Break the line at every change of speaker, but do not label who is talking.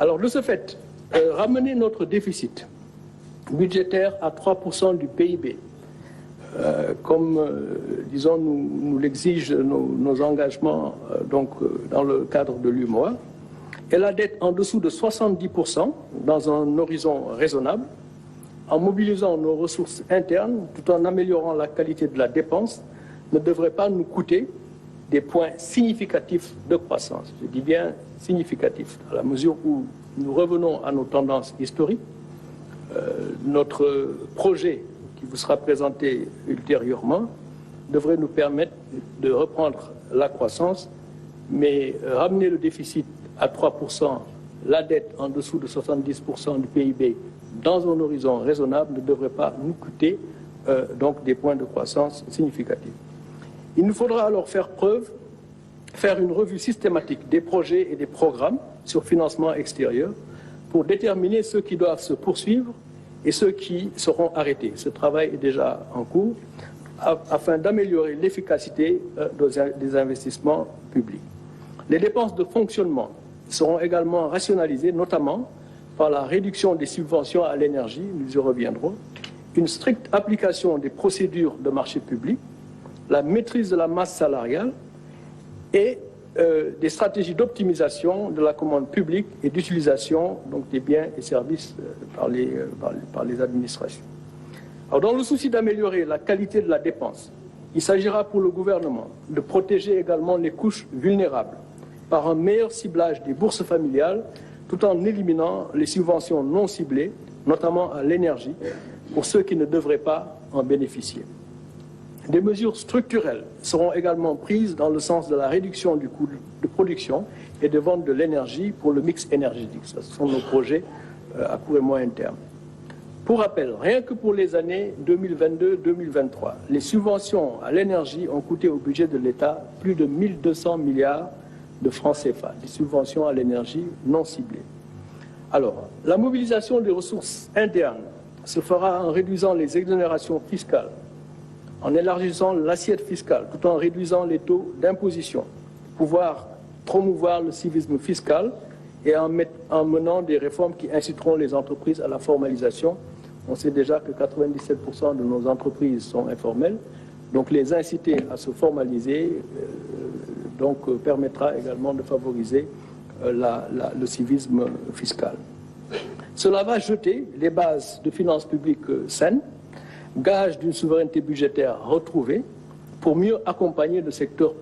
Alors, de ce fait, ramener notre déficit budgétaire à 3% du PIB, disons, nous l'exigent nos engagements dans le cadre de l'UEMOA, et la dette en dessous de 70% dans un horizon raisonnable, en mobilisant nos ressources internes tout en améliorant la qualité de la dépense, ne devrait pas nous coûter des points significatifs de croissance. Je dis bien significatifs, à la mesure où nous revenons à nos tendances historiques. Notre projet qui vous sera présenté ultérieurement devrait nous permettre de reprendre la croissance, mais ramener le déficit à 3%, la dette en dessous de 70% du PIB dans un horizon raisonnable ne devrait pas nous coûter donc des points de croissance significatifs. Il nous faudra alors faire une revue systématique des projets et des programmes sur financement extérieur pour déterminer ceux qui doivent se poursuivre et ceux qui seront arrêtés. Ce travail est déjà en cours afin d'améliorer l'efficacité des investissements publics. Les dépenses de fonctionnement seront également rationalisées, notamment par la réduction des subventions à l'énergie, nous y reviendrons, une stricte application des procédures de marché public, la maîtrise de la masse salariale et des stratégies d'optimisation de la commande publique et d'utilisation des biens et services par les administrations. Alors, dans le souci d'améliorer la qualité de la dépense, il s'agira pour le gouvernement de protéger également les couches vulnérables par un meilleur ciblage des bourses familiales tout en éliminant les subventions non ciblées, notamment à l'énergie, pour ceux qui ne devraient pas en bénéficier. Des mesures structurelles seront également prises dans le sens de la réduction du coût de production et de vente de l'énergie pour le mix énergétique. Ce sont nos projets à court et moyen terme. Pour rappel, rien que pour les années 2022-2023, les subventions à l'énergie ont coûté au budget de l'État plus de 1200 milliards de francs CFA, des subventions à l'énergie non ciblées. Alors, la mobilisation des ressources internes se fera en réduisant les exonérations fiscales, en élargissant l'assiette fiscale, tout en réduisant les taux d'imposition, pouvoir promouvoir le civisme fiscal et en menant des réformes qui inciteront les entreprises à la formalisation. On sait déjà que 97% de nos entreprises sont informelles, donc les inciter à se formaliser permettra également de favoriser le civisme fiscal. Cela va jeter les bases de finances publiques saines, gage d'une souveraineté budgétaire retrouvée, pour mieux accompagner le secteur